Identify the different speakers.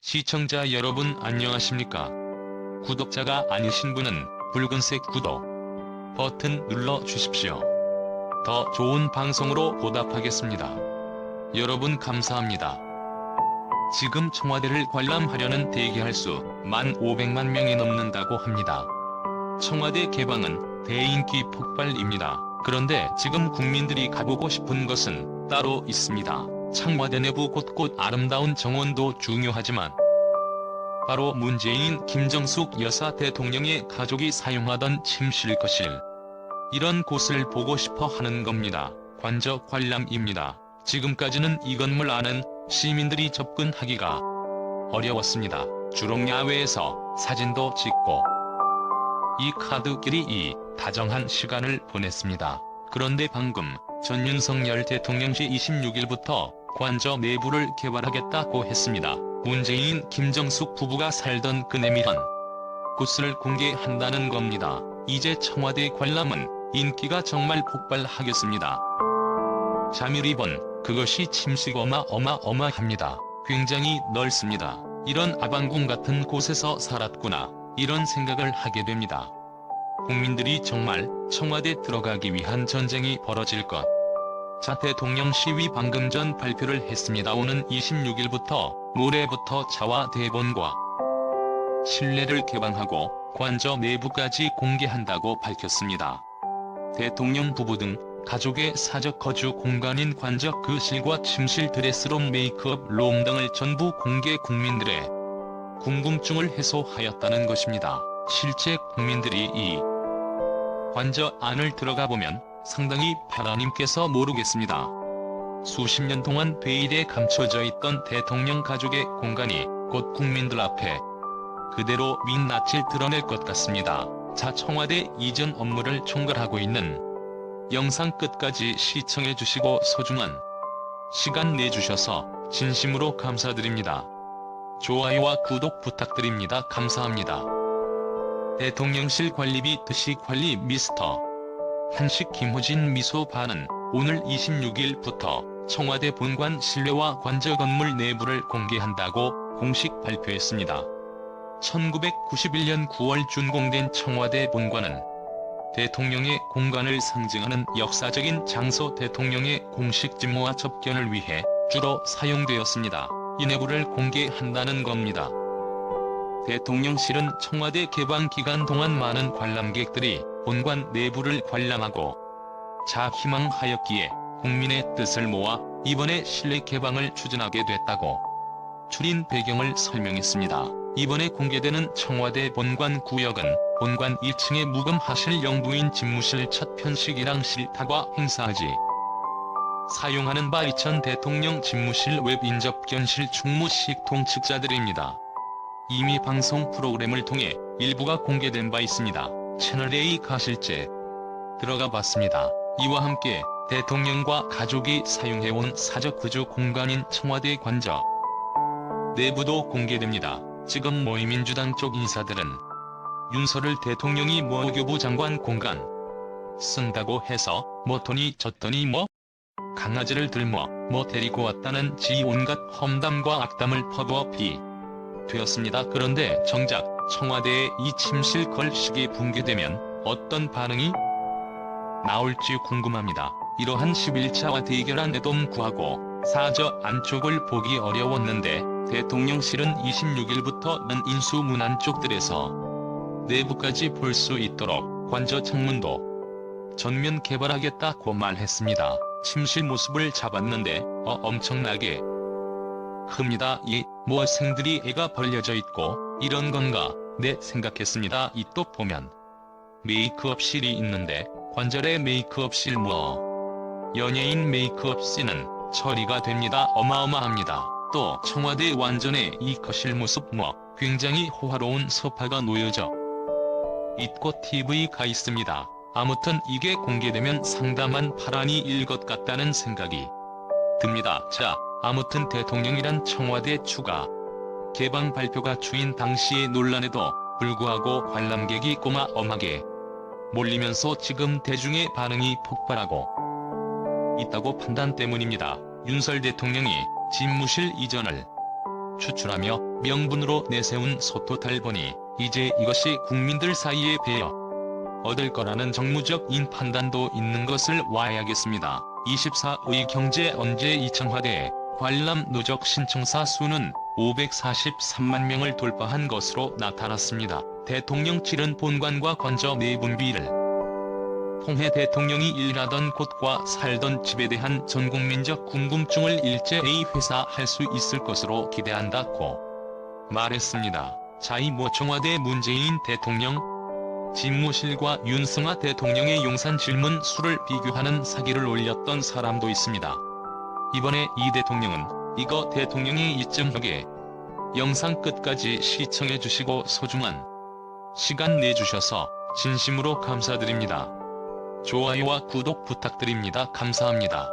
Speaker 1: 시청자 여러분 안녕하십니까? 구독자가 아니신 분은 붉은색 구독 버튼 눌러 주십시오. 더 좋은 방송으로 보답하겠습니다. 여러분 감사합니다. 지금 청와대를 관람하려는 대기할 수 1,500만 명이 넘는다고 합니다. 청와대 개방은 대인기 폭발입니다. 그런데 지금 국민들이 가보고 싶은 것은 따로 있습니다. 청와대 내부 곳곳 아름다운 정원도 중요하지만 바로 문재인, 김정숙 여사 대통령의 가족이 사용하던 침실 거실, 이런 곳을 보고 싶어 하는 겁니다. 관저 관람입니다. 지금까지는 이 건물 안은 시민들이 접근하기가 어려웠습니다. 주로 야외에서 사진도 찍고 이 카드끼리 다정한 시간을 보냈습니다. 그런데 방금 전 윤석열 대통령이 26일부터 관저 내부를 개발하겠다고 했습니다. 문재인, 김정숙 부부가 살던 그 내밀한 곳을 공개한다는 겁니다. 이제 청와대 관람은 인기가 정말 폭발하겠습니다. 자밀입원, 그것이 침식 어마어마합니다. 굉장히 넓습니다. 이런 아방궁 같은 곳에서 살았구나, 이런 생각을 하게 됩니다. 국민들이 정말 청와대 들어가기 위한 전쟁이 벌어질 것. 자, 대통령 시위 방금 전 발표를 했습니다. 오는 26일부터 모레부터 자화 대본과 실내를 개방하고 관저 내부까지 공개한다고 밝혔습니다. 대통령 부부 등 가족의 사적 거주 공간인 관저 거실과 침실, 드레스룸, 메이크업 룸 등을 전부 공개, 국민들의 궁금증을 해소하였다는 것입니다. 실제 국민들이 이 관저 안을 들어가 보면 상당히 하나님께서 모르겠습니다. 수십 년 동안 베일에 감춰져 있던 대통령 가족의 공간이 곧 국민들 앞에 그대로 민낯을 드러낼 것 같습니다. 자, 청와대 이전 업무를 총괄하고 있는 영상 끝까지 시청해주시고 소중한 시간 내주셔서 진심으로 감사드립니다. 좋아요와 구독 부탁드립니다. 감사합니다. 대통령실 관리비 드시 관리 미스터 한식 김호진 미소반은 오늘 26일부터 청와대 본관 실내와 관저 건물 내부를 공개한다고 공식 발표했습니다. 1991년 9월 준공된 청와대 본관은 대통령의 공간을 상징하는 역사적인 장소, 대통령의 공식 직무와 접견을 위해 주로 사용되었습니다. 이 내부를 공개한다는 겁니다. 대통령실은 청와대 개방 기간 동안 많은 관람객들이 본관 내부를 관람하고 자희망하였기에 국민의 뜻을 모아 이번에 실내 개방을 추진하게 됐다고 추린 배경을 설명했습니다. 이번에 공개되는 청와대 본관 구역은 본관 1층에 묵음하실 영부인 집무실, 첫 편식이랑 실타과 행사하지 사용하는 바, 이천 대통령 집무실, 웹 인접견실, 충무식 통측자들입니다. 이미 방송 프로그램을 통해 일부가 공개된 바 있습니다. 채널A 가실제 들어가 봤습니다. 이와 함께 대통령과 가족이 사용해온 사적 거주 공간인 청와대 관저 내부도 공개됩니다. 지금 민주당 쪽 인사들은 윤석열 대통령이 외교부 장관 공간 쓴다고 해서 돈이 졌더니 강아지를 들모 데리고 왔다는 온갖 험담과 악담을 퍼부어 되었습니다. 그런데 정작 청와대의 이 침실 걸식이 붕괴되면 어떤 반응이 나올지 궁금합니다. 이러한 11차와 대결한 내돔 구하고 사저 안쪽을 보기 어려웠는데 대통령실은 26일부터는 인수문 안쪽들에서 내부까지 볼 수 있도록 관저 창문도 전면 개발하겠다고 말했습니다. 침실 모습을 잡았는데 엄청나게 큽니다. 생들이 애가 벌려져 있고 이런 건가 생각했습니다. 이 또 보면 메이크업실이 있는데 관절에 메이크업실 연예인 메이크업실은 처리가 됩니다. 어마어마합니다. 또 청와대 완전의 이 거실 모습 굉장히 호화로운 소파가 놓여져 있고 TV가 있습니다. 아무튼 이게 공개되면 상담한 파란이 일 것 같다는 생각이 듭니다. 자, 아무튼 대통령이란 청와대 추가 개방 발표가 주인 당시의 논란에도 불구하고 관람객이 어마어마하게 몰리면서 지금 대중의 반응이 폭발하고 있다고 판단 때문입니다. 윤석열 대통령이 집무실 이전을 추출하며 명분으로 내세운 소토탈본이 이제 이것이 국민들 사이에 배어 얻을 거라는 정무적인 판단도 있는 것을 와야겠습니다. 24의 경제 언제 이청와대 관람 누적 신청사 수는 543만 명을 돌파한 것으로 나타났습니다. 대통령실은 본관과 관저 내분비를 통해 대통령이 일하던 곳과 살던 집에 대한 전국민적 궁금증을 일제히 회사할 수 있을 것으로 기대한다고 말했습니다. 자.2모 청와대 문재인 대통령 집무실과 윤석열 대통령의 용산 질문 수를 비교하는 사기를 올렸던 사람도 있습니다. 이번에 이 대통령은 이거 대통령의 2.0에 영상 끝까지 시청해주시고 소중한 시간 내주셔서 진심으로 감사드립니다. 좋아요와 구독 부탁드립니다. 감사합니다.